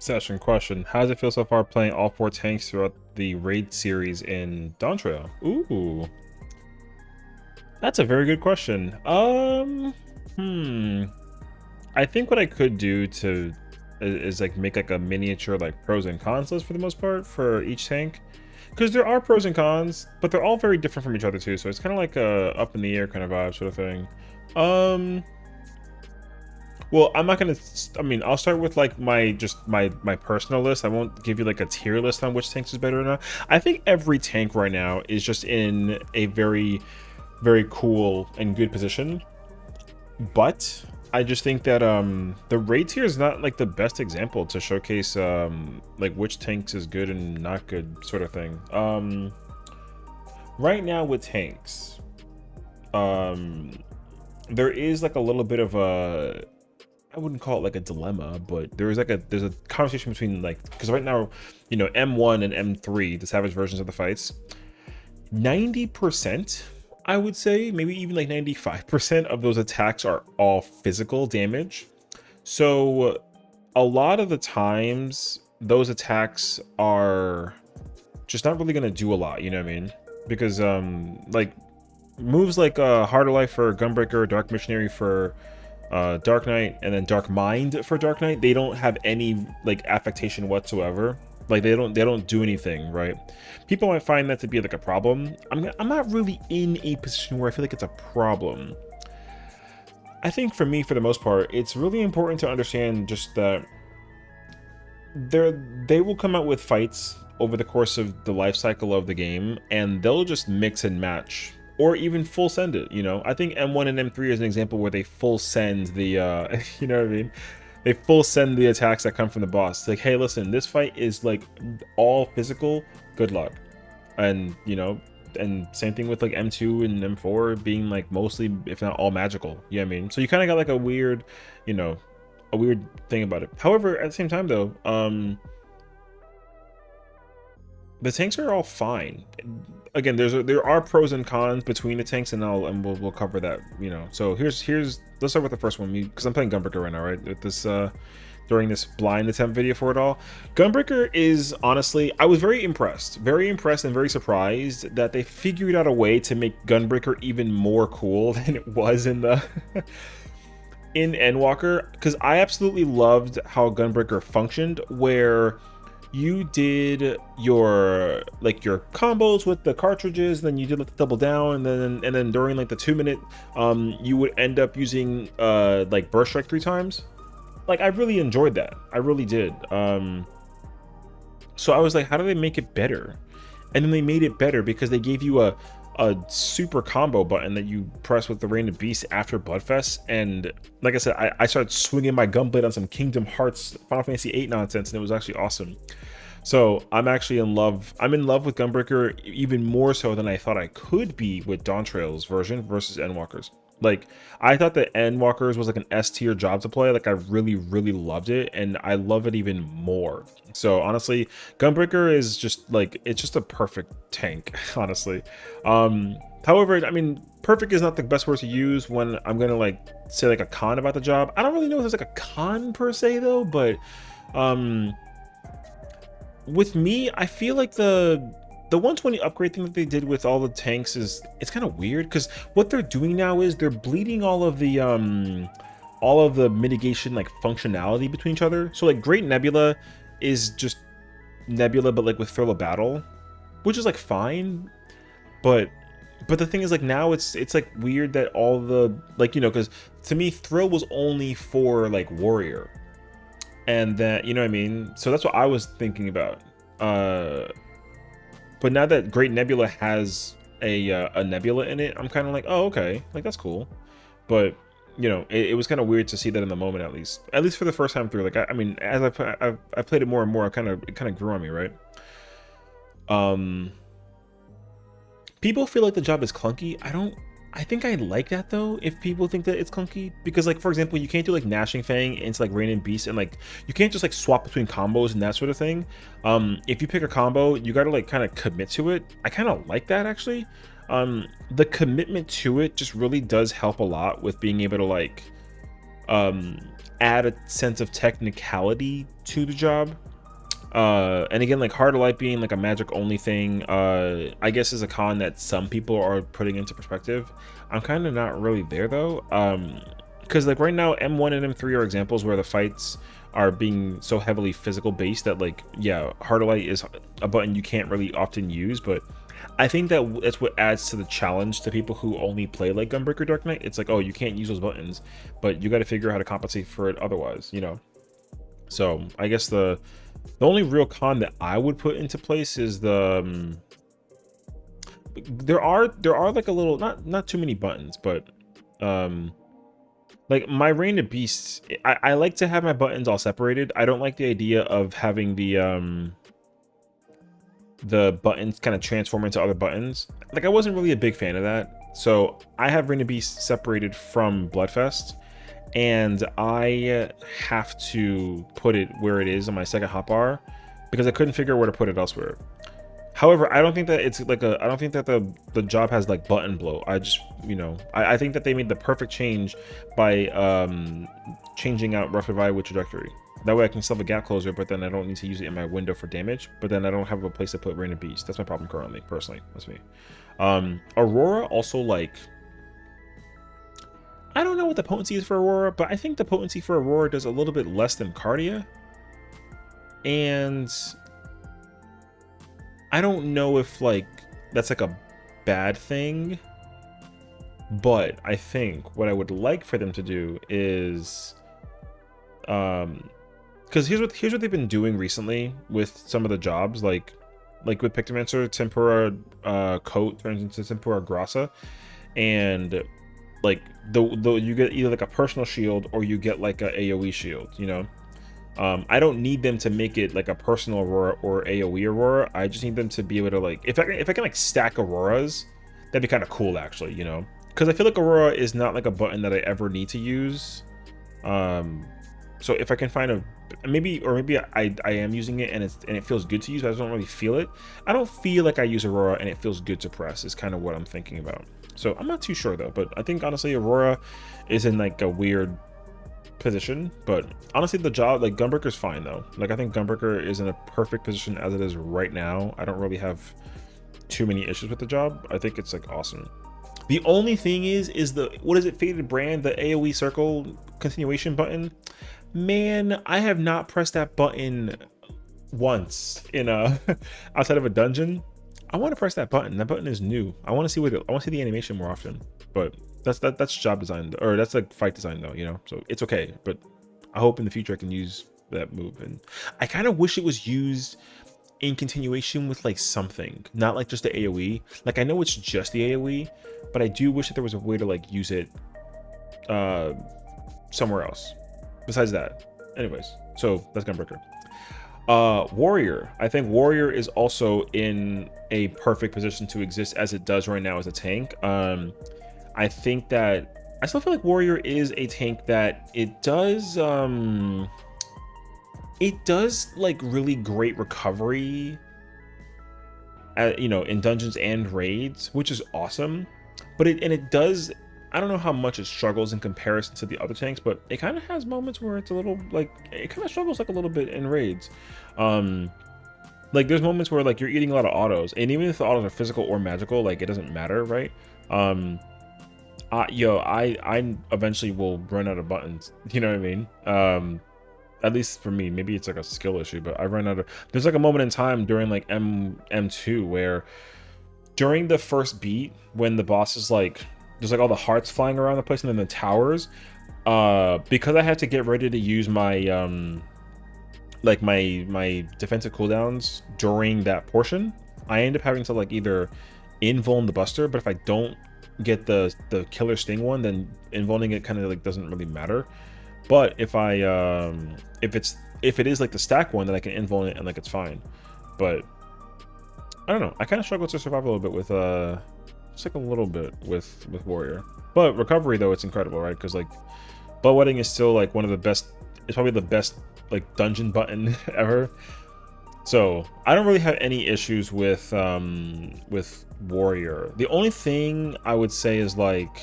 Session question: how does it feel so far playing all four tanks throughout the raid series in dawntrail? Ooh, that's a very good question. I think what I could do to is like make like a miniature like pros and cons list for the most part for each tank, because there are pros and cons, but they're all very different from each other too. So it's kind of like a up in the air kind of vibe sort of thing. Um, well, I'm not gonna. I mean, I'll start with like my personal list. I won't give you like a tier list on which tanks is better or not. I think every tank right now is just in a very cool and good position. But I just think that the raid tier is not like the best example to showcase like which tanks is good and not good sort of thing. Right now with tanks, there is like a little bit of a, I wouldn't call it like a dilemma, but there's a conversation between like, because right now, you know, M1 and M3, the savage versions of the fights, 90%, I would say, maybe even like 95% of those attacks are all physical damage. So a lot of the times those attacks are just not really going to do a lot, you know what I mean? Because like moves like Harder Life for Gunbreaker, Dark Missionary for Dark Knight, and then Dark Mind for Dark Knight, they don't have any like affectation whatsoever. Like they don't do anything, right? People might find that to be like a problem. I'm not really in a position where I feel like it's a problem. I think for me, for the most part, it's really important to understand just that they will come out with fights over the course of the life cycle of the game, and they'll just mix and match or even full send it. You know, I think M1 and M3 is an example where they full send the you know what I mean, they full send the attacks that come from the boss. It's like, hey, listen, this fight is like all physical, good luck. And you know, and same thing with like M2 and M4 being like mostly, if not all, magical. You know what I mean? So you kind of got like a weird, you know, a weird thing about it. However, at the same time though, the tanks are all fine. Again, there are pros and cons between the tanks, and we'll cover that, you know. So here's let's start with the first one, because I'm playing Gunbreaker right now, right? With this during this blind attempt video for it all. Gunbreaker is, honestly, I was very impressed and very surprised that they figured out a way to make Gunbreaker even more cool than it was in the in Endwalker, because I absolutely loved how Gunbreaker functioned, where you did your combos with the cartridges, then you did like the double down, and then during like the 2-minute you would end up using like burst strike 3 times. Like, I really enjoyed that, I really did. So I was like, how do they make it better? And then they made it better because they gave you a super combo button that you press with the Rain of Beast after Bloodfest. And like I said, I started swinging my gunblade on some Kingdom Hearts Final Fantasy VIII nonsense, and it was actually awesome. So I'm actually in love. I'm in love with Gunbreaker even more so than I thought I could be with Dawntrail's version versus Endwalker's. Like, I thought that Endwalker's was like an S tier job to play. Like, I really loved it, and I love it even more. So honestly, Gunbreaker is just like, it's just a perfect tank, honestly. However, I mean, perfect is not the best word to use when I'm gonna like say like a con about the job. I don't really know if there's like a con per se though, but with me, I feel like the 120 upgrade thing that they did with all the tanks is, it's kind of weird, because what they're doing now is they're bleeding all of the mitigation like functionality between each other. So like Great Nebula is just Nebula but like with Thrill of Battle, which is like fine, but the thing is, like, now it's like weird that all the, like, you know, because to me Thrill was only for like Warrior, and that, you know what I mean? So that's what I was thinking about. But now that Great Nebula has a Nebula in it, I'm kind of like, oh, okay, like that's cool. But you know, it was kind of weird to see that in the moment, at least for the first time through. Like, I mean, as I played it more and more, it kind of grew on me, right? People feel like the job is clunky. I think I like that though, if people think that it's clunky, because like, for example, you can't do like Gnashing Fang into like Rain and Beast, and like you can't just like swap between combos and that sort of thing. If you pick a combo, you got to like kind of commit to it. I kind of like that, actually. The commitment to it just really does help a lot with being able to like add a sense of technicality to the job. And again, like Heart of Light being like a magic only thing, I guess is a con that some people are putting into perspective. I'm kind of not really there though, because like right now M1 and M3 are examples where the fights are being so heavily physical based that, like, yeah, Heart of Light is a button you can't really often use, but I think that that's what adds to the challenge to people who only play like Gunbreaker Dark Knight. It's like, oh, you can't use those buttons, but you got to figure out how to compensate for it otherwise, you know. So I guess the only real con that I would put into place is the there are like a little, not too many buttons, but like my Reign of Beasts, I like to have my buttons all separated. I don't like the idea of having the buttons kind of transform into other buttons. Like I wasn't really a big fan of that. So I have Reign of Beasts separated from Bloodfest, and I have to put it where it is on my second hotbar because I couldn't figure out where to put it elsewhere. However, I don't think that it's like I don't think that the job has like button bloat. I just, you know, I think that they made the perfect change by changing out Rough Divide with Trajectory. That way I can still have a gap closer, but then I don't need to use it in my window for damage, but then I don't have a place to put Reign of Beast. That's my problem currently, personally. That's me. Aurora also, like, I don't know what the potency is for Aurora, but I think the potency for Aurora does a little bit less than Cardia. And I don't know if like that's like a bad thing, but I think what I would like for them to do is because here's what they've been doing recently with some of the jobs, like with Pictomancer, Tempura coat turns into Tempura Grassa, and like the you get either like a personal shield or you get like a AoE shield, you know. I don't need them to make it like a personal Aurora or AoE Aurora. I just need them to be able to, like, if I can like stack Auroras, that'd be kind of cool actually, you know, because I feel like Aurora is not like a button that I ever need to use. So if I can find a maybe I am using it and it feels good to use, but I just don't really feel it. I don't feel like I use Aurora and it feels good to press is kind of what I'm thinking about. So I'm not too sure though, but I think honestly Aurora is in like a weird position, but honestly the job, like Gunbreaker's fine though. Like I think Gunbreaker is in a perfect position as it is right now. I don't really have too many issues with the job. I think it's like awesome. The only thing is the, what is it, Faded Brand, the AoE circle continuation button. Man, I have not pressed that button once in a outside of a dungeon. I want to press that button. That button is new. I want to see what I want to see the animation more often. But that's job design, or that's like fight design though, you know. So it's okay. But I hope in the future I can use that move, and I kind of wish it was used in continuation with like something, not like just the AoE. Like I know it's just the AoE, but I do wish that there was a way to like use it somewhere else besides that. Anyways, so that's Gunbreaker. Warrior, I think Warrior is also in a perfect position to exist as it does right now as a tank. I think that I still feel like Warrior is a tank that it does like really great recovery you know, in dungeons and raids, which is awesome. But it does, I don't know how much it struggles in comparison to the other tanks, but it kind of has moments where it's a little like, it kind of struggles like a little bit in raids. Like there's moments where like you're eating a lot of autos, and even if the autos are physical or magical, like it doesn't matter, right? I eventually will run out of buttons, you know what I mean? At least for me, maybe it's like a skill issue, but I run out of, there's like a moment in time during like M2 where during the first beat, when the boss is like, there's like all the hearts flying around the place and then the towers, because I had to get ready to use my like my defensive cooldowns during that portion, I end up having to like either invuln the Buster, but if I don't get the killer sting one, then invulning it kind of like doesn't really matter. But if I if it is like the stack one, then I can invuln it and like it's fine. But I don't know, I kind of struggle to survive a little bit with just like a little bit with Warrior. But recovery though, it's incredible, right? Because like butt wetting is still like one of the best, it's probably the best like dungeon button ever. So I don't really have any issues with Warrior. The only thing I would say is like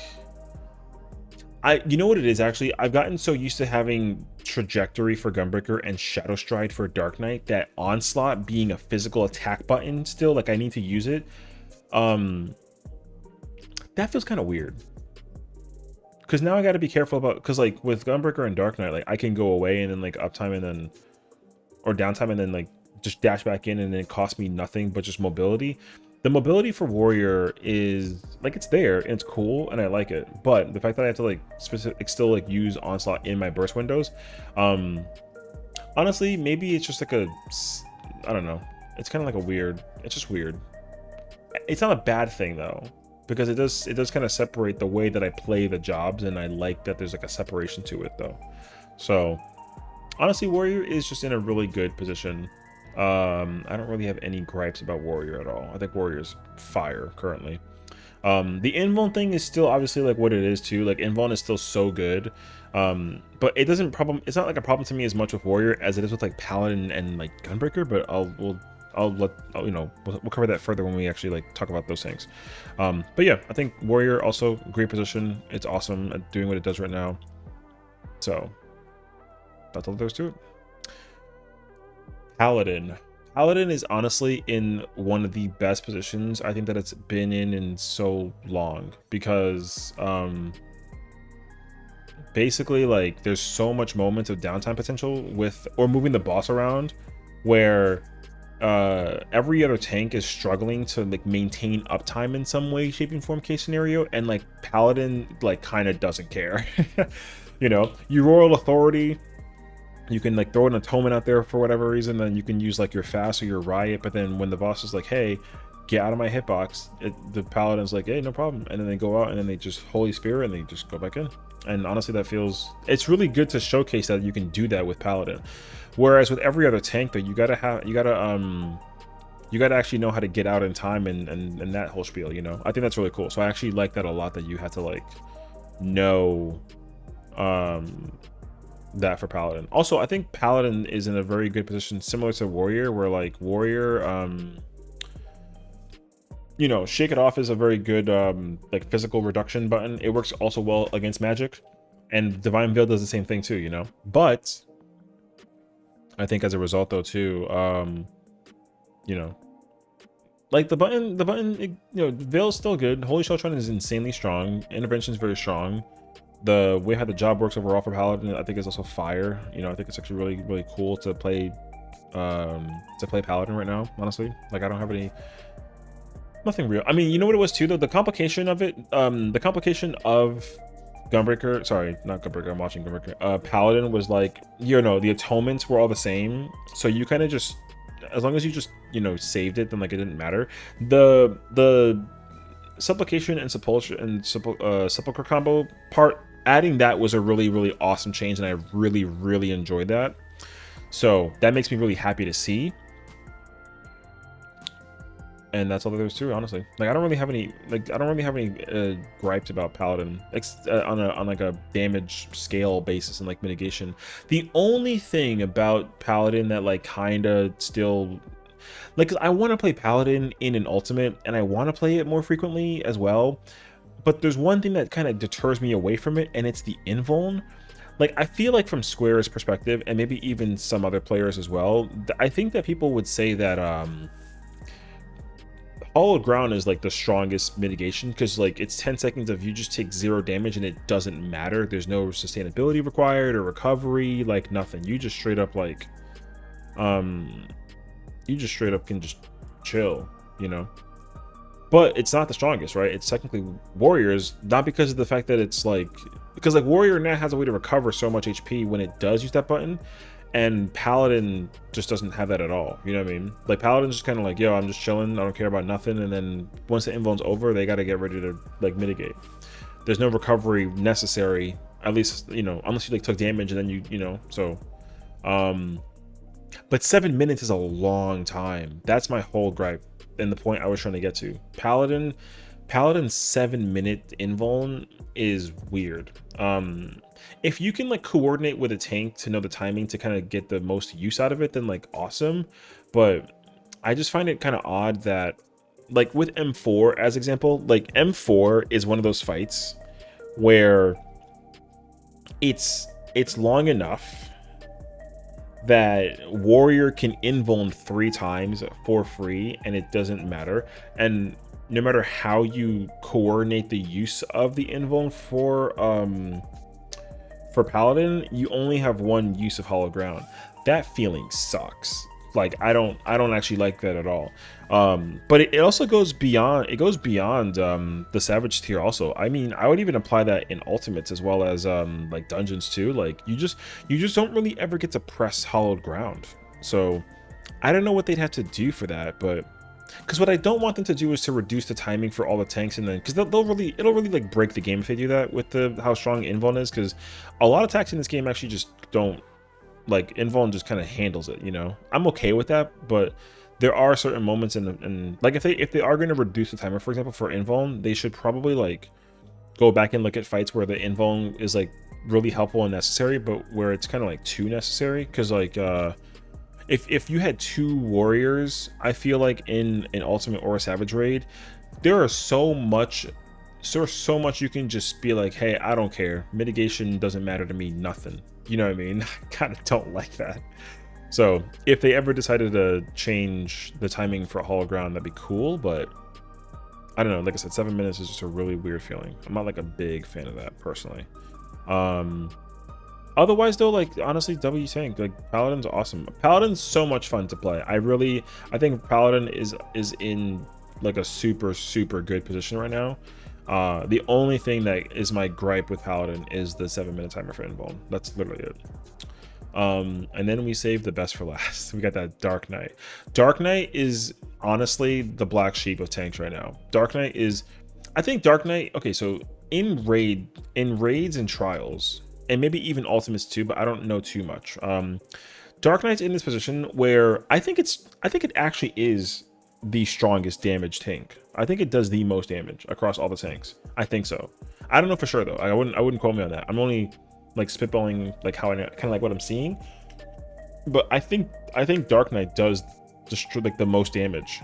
You know what it is actually? I've gotten so used to having trajectory for Gunbreaker and Shadow Stride for Dark Knight that Onslaught being a physical attack button still, like I need to use it. That feels kind of weird. Because now I got to be careful about, because like with Gunbreaker and Dark Knight, like I can go away and then like uptime and then, or downtime and then like just dash back in and then it costs me nothing but just mobility. The mobility for Warrior is like, it's there and it's cool and I like it, but the fact that I have to like still like use Onslaught in my burst windows, honestly, maybe it's just like I don't know, it's kind of like a weird, it's just weird. It's not a bad thing though, because it does kind of separate the way that I play the jobs, and I like that there's like a separation to it though. So honestly, Warrior is just in a really good position. I don't really have any gripes about Warrior at all. I think Warrior's fire currently. The invuln thing is still obviously like what it is too. Like invuln is still so good, but it's not like a problem to me as much with Warrior as it is with like Paladin and like Gunbreaker. But you know, we'll cover that further when we actually like talk about those things. But yeah, I think Warrior also great position. It's awesome at doing what it does right now. So that's all there is to it. Paladin is honestly in one of the best positions I think that it's been in so long, because basically like there's so much moments of downtime potential with, or moving the boss around, where every other tank is struggling to like maintain uptime in some way, shape, and form case scenario, and like Paladin like kind of doesn't care. You know, you Royal Authority, you can like throw an atonement out there for whatever reason, then you can use like your fast or your riot, but then when the boss is like, hey, get out of my hitbox, the Paladin's like, hey, no problem, and then they go out and then they just Holy Spirit and they just go back in. And honestly, it's really good to showcase that you can do that with Paladin. Whereas with every other tank though, you gotta actually know how to get out in time and that whole spiel, you know. I think that's really cool. So I actually like that a lot, that you have to like know that for Paladin. Also, I think Paladin is in a very good position, similar to Warrior, where like Warrior, you know, Shake It Off is a very good like physical reduction button. It works also well against magic, and Divine Veil does the same thing too, you know. But I think as a result though too, you know, like the button, you know, Veil is still good. Holy Sheltron is insanely strong. Intervention is very strong. The way how the job works overall for Paladin, I think, is also fire. You know, I think it's actually really, really cool to play Paladin right now, honestly. Like I don't have nothing real. I mean, you know what it was too though? The complication of it, the complication of Gunbreaker, sorry, not Gunbreaker, I'm watching Gunbreaker. Paladin was like, you know, the atonements were all the same. So you kind of just, as long as you just, you know, saved it, then like it didn't matter. The supplication and sepulcher combo part, adding that was a really, really awesome change, and I really, really enjoyed that. So that makes me really happy to see. And that's all there is to it, honestly. Like I don't really have any gripes about Paladin on like a damage scale basis and like mitigation. The only thing about Paladin that like kind of still, like, 'cause I want to play Paladin in an ultimate and I want to play it more frequently as well, but there's one thing that kind of deters me away from it, and it's the invuln. Like I feel like from Square's perspective, and maybe even some other players as well, I think that people would say that Hallowed Ground is like the strongest mitigation, because like it's 10 seconds of you just take 0 damage and it doesn't matter. There's no sustainability required or recovery, like nothing. You just straight up like you just straight up can just chill, you know. But it's not the strongest, right? It's technically Warriors, not because of the fact that it's like, because like Warrior now has a way to recover so much HP when it does use that button, and Paladin just doesn't have that at all. You know what I mean? Like Paladin's just kind of like, yo, I'm just chilling, I don't care about nothing, and then once the invuln's over, they got to get ready to like mitigate. There's no recovery necessary, at least, you know, unless you like took damage and then you know. So but 7 minutes is a long time. That's my whole gripe and the point I was trying to get to. Paladin's 7-minute invuln is weird. If you can like coordinate with a tank to know the timing to kind of get the most use out of it, then like awesome. But I just find it kind of odd that like with M4 as example, like M4 is one of those fights where it's long enough that warrior can invuln 3 times for free and it doesn't matter. And no matter how you coordinate the use of the invuln for paladin, you only have 1 use of hollow ground. That feeling sucks. Like I don't actually like that at all. But it also goes beyond, the savage tier also. I mean, I would even apply that in ultimates as well as like dungeons too. Like you just don't really ever get to press hollowed ground. So I don't know what they'd have to do for that, but because what I don't want them to do is to reduce the timing for all the tanks, and then because it'll really like break the game if they do that with how strong invuln is, because a lot of attacks in this game actually just don't, like, invuln just kind of handles it, you know. I'm okay with that, but there are certain moments in like if they are going to reduce the timer, for example, for invuln, they should probably like go back and look at fights where the invuln is like really helpful and necessary, but where it's kind of like too necessary, because like if you had 2 warriors, I feel like in an ultimate or a savage raid, there are so much you can just be like, hey, I don't care, mitigation doesn't matter to me, nothing, you know what I mean? I kind of don't like that. So if they ever decided to change the timing for hollow ground, that'd be cool, but I don't know. Like I said, 7 minutes is just a really weird feeling. I'm not like a big fan of that personally. Otherwise though, like honestly, W tank, like Paladin's awesome. Paladin's so much fun to play. I think Paladin is in like a super good position right now. The only thing that is my gripe with Paladin is the 7-minute timer for invuln. That's literally it. And then we save the best for last. We got that Dark Knight. Dark Knight is honestly the black sheep of tanks right now. Dark Knight is, I think Dark Knight, okay, so in raids and trials, and maybe even ultimates too, but I don't know too much. Dark Knight's in this position where I think it actually is the strongest damage tank. I think it does the most damage across all the tanks. I think so. I don't know for sure though. I wouldn't quote me on that. I'm only like spitballing like how I kind of like what I'm seeing. But I think Dark Knight does like the most damage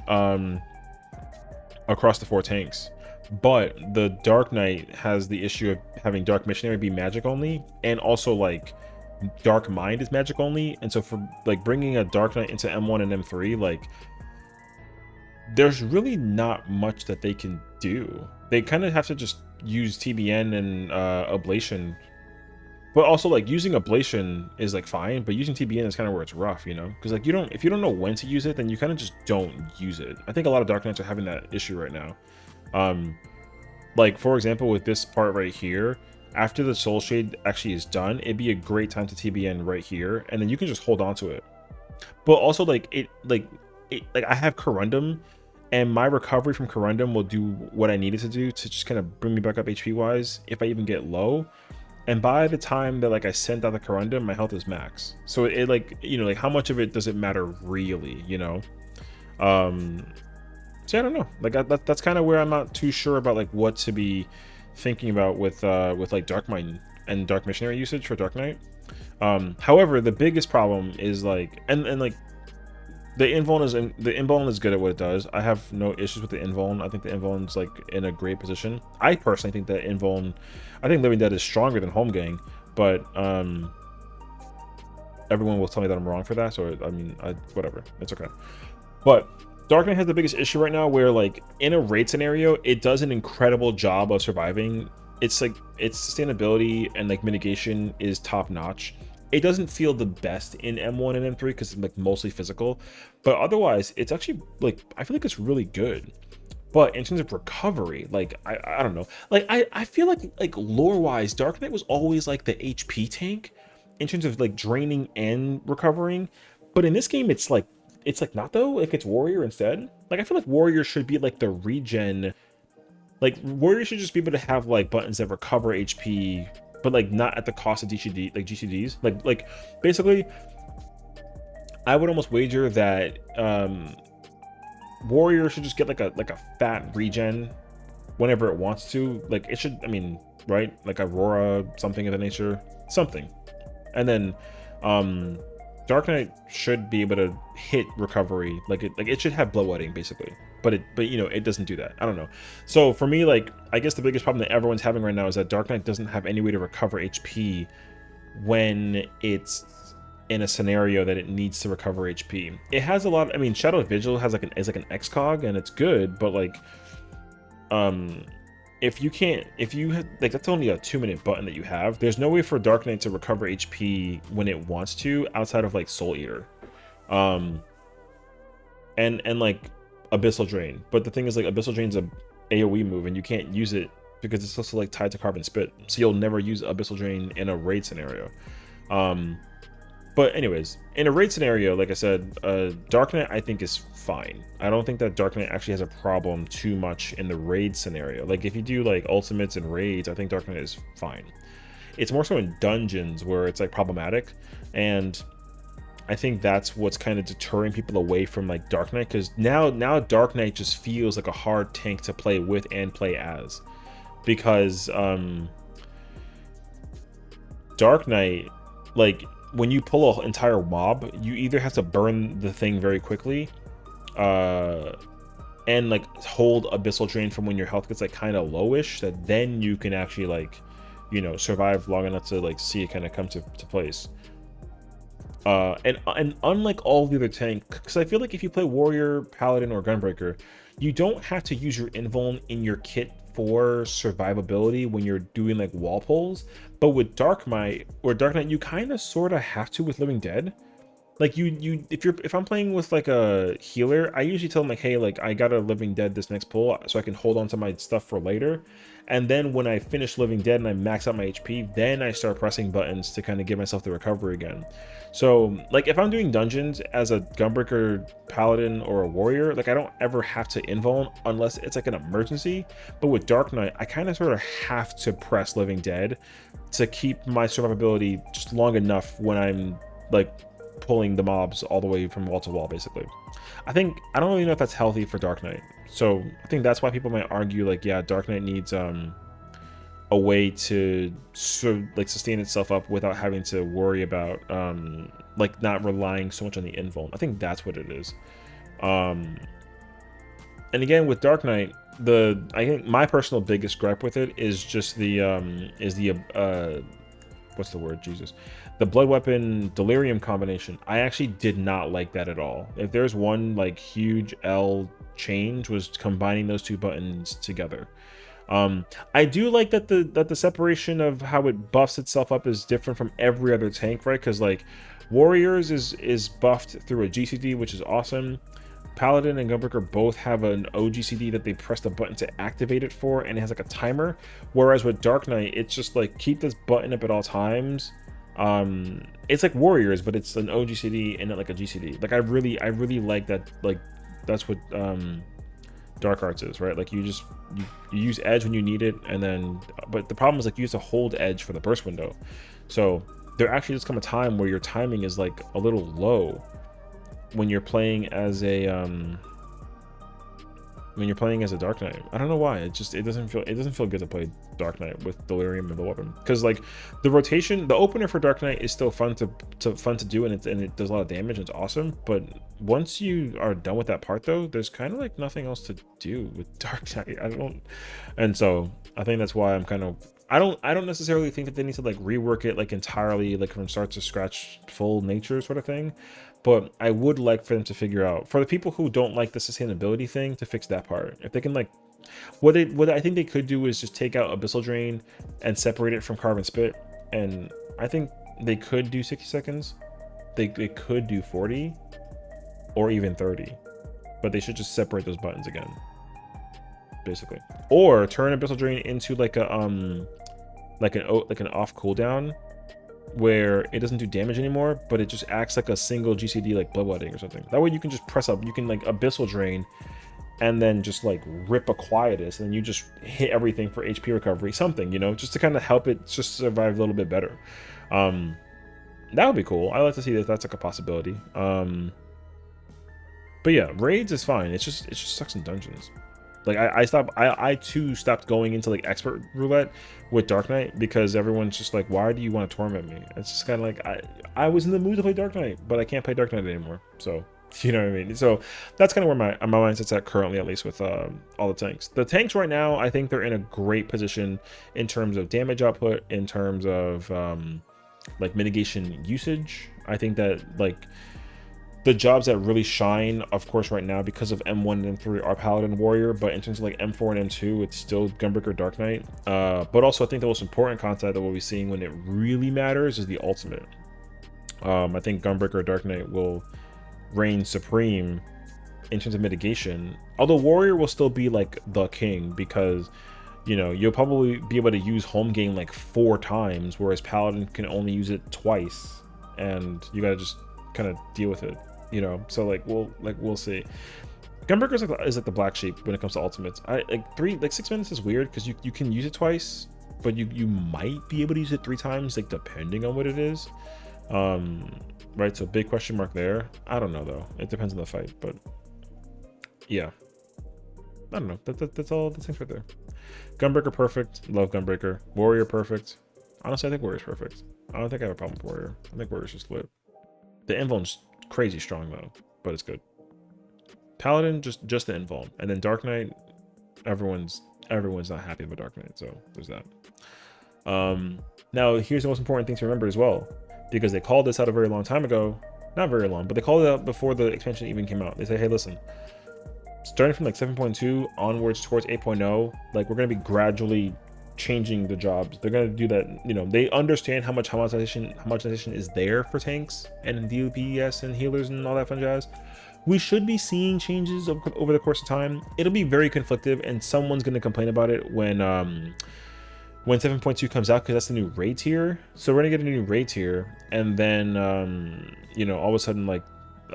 across the 4 tanks. But the Dark Knight has the issue of having Dark Missionary be magic only, and also like Dark Mind is magic only. And so for like bringing a Dark Knight into M1 and M3, like there's really not much that they can do. They kind of have to just use TBN and ablation. But also like using ablation is like fine, but using TBN is kind of where it's rough, you know, because like if you don't know when to use it, then you kind of just don't use it. I think a lot of Dark Knights are having that issue right now. Like for example, with this part right here, after the Soul Shade actually is done, it'd be a great time to TBN right here, and then you can just hold on to it. But also like I have Corundum, and my recovery from Corundum will do what I needed to do to just kind of bring me back up HP wise if I even get low. And by the time that like I sent out the Corundum, my health is max. So it like, you know, like how much of it does it matter really, you know? So I don't know. Like that's kind of where I'm not too sure about like what to be thinking about with like Dark Mind and Dark Missionary usage for Dark Knight. However, the biggest problem is like and like the invuln is good at what it does. I have no issues with the invuln. I think the invuln's like in a great position. I personally think that invuln, I think Living Dead is stronger than Home Gang, but everyone will tell me that I'm wrong for that. So I mean, whatever, it's okay. But Dark Knight has the biggest issue right now, where like in a raid scenario, it does an incredible job of surviving. It's like its sustainability and like mitigation is top notch. It doesn't feel the best in M1 and M3 because it's like mostly physical, but otherwise it's actually like, I feel like it's really good. But in terms of recovery, like I don't know, like I feel like lore wise, Dark Knight was always like the HP tank in terms of like draining and recovering. But in this game, it's like not though. Like it's Warrior instead. Like I feel like Warrior should be like the regen. Like Warrior should just be able to have like buttons that recover HP, but like not at the cost of GCDs. Like basically, I would almost wager that Warrior should just get like a fat regen whenever it wants to. Like it should, I mean, right? Like Aurora, something of that nature, something. And then Dark Knight should be able to hit recovery, like it should have bloodletting basically, but you know, it doesn't do that. I don't know. So for me, like I guess the biggest problem that everyone's having right now is that Dark Knight doesn't have any way to recover HP when it's in a scenario that it needs to recover HP. It has a lot. I mean, Shadow Vigil has like is like an XCOG, and it's good, but like, if you can't, if you like, that's only a 2-minute button that you have. There's no way for Dark Knight to recover HP when it wants to outside of like Soul Eater, and like Abyssal Drain. But the thing is, like, Abyssal Drain's a AoE move, and you can't use it because it's also like tied to Carbon Spit, so you'll never use Abyssal Drain in a raid scenario. But anyways, in a raid scenario, like I said, Dark Knight I think is fine. I don't think that Dark Knight actually has a problem too much in the raid scenario. Like, if you do like ultimates and raids, I think Dark Knight is fine. It's more so in dungeons where it's like problematic, and I think that's what's kind of deterring people away from like Dark Knight, because now Dark Knight just feels like a hard tank to play with and play as, because Dark Knight, like, when you pull an entire mob, you either have to burn the thing very quickly, and like hold Abyssal Drain from when your health gets like kind of lowish, that then you can actually, like, you know, survive long enough to like see it kind of come to place. And unlike all the other tanks, because I feel like if you play Warrior, Paladin, or Gunbreaker, you don't have to use your invuln in your kit for survivability when you're doing like wall pulls. But with Dark Knight, you kind of sort of have to with Living Dead. Like, if I'm playing with like a healer, I usually tell them like, hey, like, I got a Living Dead this next pull so I can hold on to my stuff for later. And then when I finish Living Dead and I max out my HP, then I start pressing buttons to kind of give myself the recovery again. So like, if I'm doing dungeons as a Gunbreaker, Paladin, or a Warrior, like, I don't ever have to invuln unless it's like an emergency. But with Dark Knight, I kind of sort of have to press Living Dead to keep my survivability just long enough when I'm like pulling the mobs all the way from wall to wall, basically. I don't really know if that's healthy for Dark Knight. So I think that's why people might argue like, yeah, Dark Knight needs a way to sustain itself up without having to worry about like not relying so much on the invuln. I think that's what it is. And again, with Dark Knight, I think my personal biggest gripe with it is just the what's the word, Jesus, the Blood Weapon Delirium combination. I actually did not like that at all. If there's one like huge L change, was combining those two buttons together. I do like that the separation of how it buffs itself up is different from every other tank, right? Because like Warriors is buffed through a GCD, which is awesome. Paladin and Gunbreaker both have an OGCD that they press the button to activate it for, and it has like a timer. Whereas with Dark Knight, it's just like, keep this button up at all times. It's like Warriors, but it's an OGCD and not like a GCD. Like, I really like that. Like, that's what Dark Arts is, right? Like, you use edge when you need it, and then, but the problem is like, you have to hold edge for the burst window. So there actually does come a time where your timing is like a little low when you're playing as a Dark Knight. I don't know why. It doesn't feel good to play Dark Knight with Delirium and the weapon, because like the rotation, the opener for Dark Knight is still fun to do, and it does a lot of damage, and it's awesome. But once you are done with that part, though, there's kind of like nothing else to do with Dark Knight. And so I think that's why I'm kind of, I don't necessarily think that they need to like rework it like entirely, like from start to scratch, full nature sort of thing. But I would like for them to figure out, for the people who don't like the sustainability thing, to fix that part. If they can, like, what I think they could do is just take out Abyssal Drain and separate it from Carbon Spit. And I think they could do 60 seconds. They could do 40 or even 30. But they should just separate those buttons again, basically. Or turn Abyssal Drain into like a like an off cooldown, where it doesn't do damage anymore, but it just acts like a single GCD, like Bloodletting or something. That way you can just press up, you can like Abyssal Drain, and then just like rip a Quietus, and you just hit everything for HP recovery, something, you know, just to kind of help it just survive a little bit better. That would be cool. I like to see that that's like a possibility. But yeah, raids is fine. It just sucks in dungeons. Like, I too stopped going into like expert roulette with Dark Knight, because everyone's just like, why do you want to torment me? It's just kind of like, I was in the mood to play Dark Knight, but I can't play Dark Knight anymore. So, you know what I mean? So that's kind of where my mindset's at currently, at least with all the tanks. The tanks right now, I think they're in a great position in terms of damage output, in terms of like mitigation usage. I think that like the jobs that really shine, of course, right now because of M1 and M3 are Paladin Warrior, but in terms of like M4 and M2, it's still Gunbreaker Dark Knight. But also I think the most important concept that we'll be seeing when it really matters is the ultimate. I think Gunbreaker Dark Knight will reign supreme in terms of mitigation, although Warrior will still be like the king because, you know, you'll probably be able to use home game like 4 times, whereas Paladin can only use it twice, and you gotta just kind of deal with it, you know. So like we'll see. Gunbreaker is like the black sheep when it comes to ultimates. I like 6 minutes is weird because you can use it twice, but you might be able to use it 3 times, like depending on what it is. Right, so big question mark there. I don't know though. It depends on the fight, but yeah, I don't know. That's all the things right there. Gunbreaker perfect. Love Gunbreaker. Warrior perfect. Honestly, I think Warrior's perfect. I don't think I have a problem with Warrior. I think Warrior's just lit. The invuln's crazy strong though, but it's good. Paladin, just the invuln, and then Dark Knight. Everyone's not happy about Dark Knight, so there's that. Now here's the most important thing to remember as well, because they called this out a very long time ago. Not very long, but they called it out before the expansion even came out. They say, hey, listen, starting from like 7.2 onwards towards 8.0, like we're going to be gradually changing the jobs. They're going to do that. You know, they understand how much homogenization is there for tanks and DPS and healers and all that fun jazz. We should be seeing changes over the course of time. It'll be very conflictive, and someone's going to complain about it when 7.2 comes out, because that's the new raid tier. So we're gonna get a new raid tier, and then you know, all of a sudden like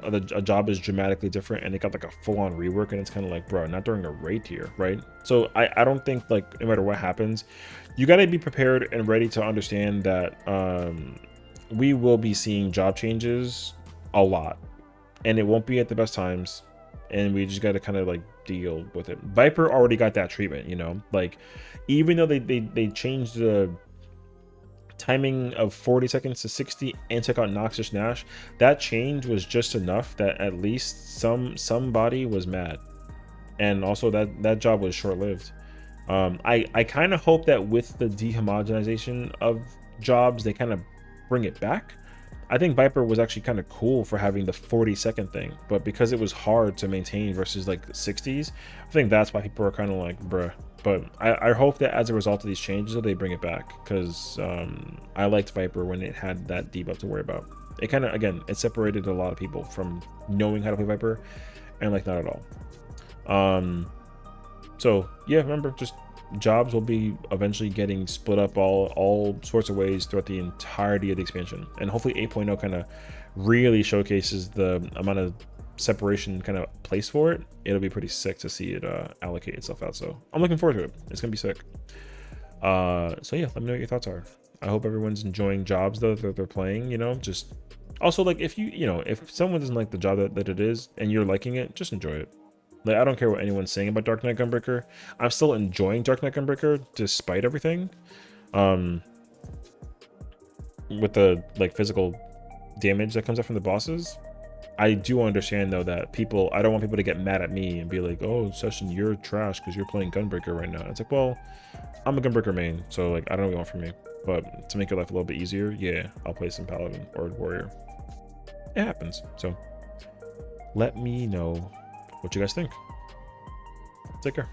a job is dramatically different, and they got like a full-on rework, and it's kind of like, bro, not during a raid tier, right? So I don't think, like, no matter what happens, you got to be prepared and ready to understand that we will be seeing job changes a lot, and it won't be at the best times, and we just got to kind of like deal with it. Viper already got that treatment, you know, like even though they changed the timing of 40 seconds to 60 and took out Noxious Nash, that change was just enough that at least somebody was mad, and also that job was short-lived. I kind of hope that with the dehomogenization of jobs, they kind of bring it back. I think Viper was actually kind of cool for having the 40-second thing, but because it was hard to maintain versus like the 60s, I think that's why people are kind of like, bruh. But I hope that as a result of these changes, they bring it back, because I liked Viper when it had that debuff to worry about. It kind of, again, it separated a lot of people from knowing how to play Viper and like not at all. So yeah, remember, just jobs will be eventually getting split up all sorts of ways throughout the entirety of the expansion, and hopefully 8.0 kind of really showcases the amount of separation kind of place for it. It'll be pretty sick to see it allocate itself out, so I'm looking forward to it. It's gonna be sick. So yeah, let me know what your thoughts are. I hope everyone's enjoying jobs though that they're playing, you know. Just also, like, if you know, if someone doesn't like the job that it is and you're liking it, just enjoy it. Like, I don't care what anyone's saying about Dark Knight Gunbreaker. I'm still enjoying Dark Knight Gunbreaker despite everything. With the like physical damage that comes up from the bosses, I do understand though that I don't want people to get mad at me and be like, oh, Sessiion, you're trash because you're playing Gunbreaker right now. It's like, well, I'm a Gunbreaker main, so like I don't know what you want from me. But to make your life a little bit easier, yeah, I'll play some Paladin or Warrior. It happens. So let me know what you guys think. Take care.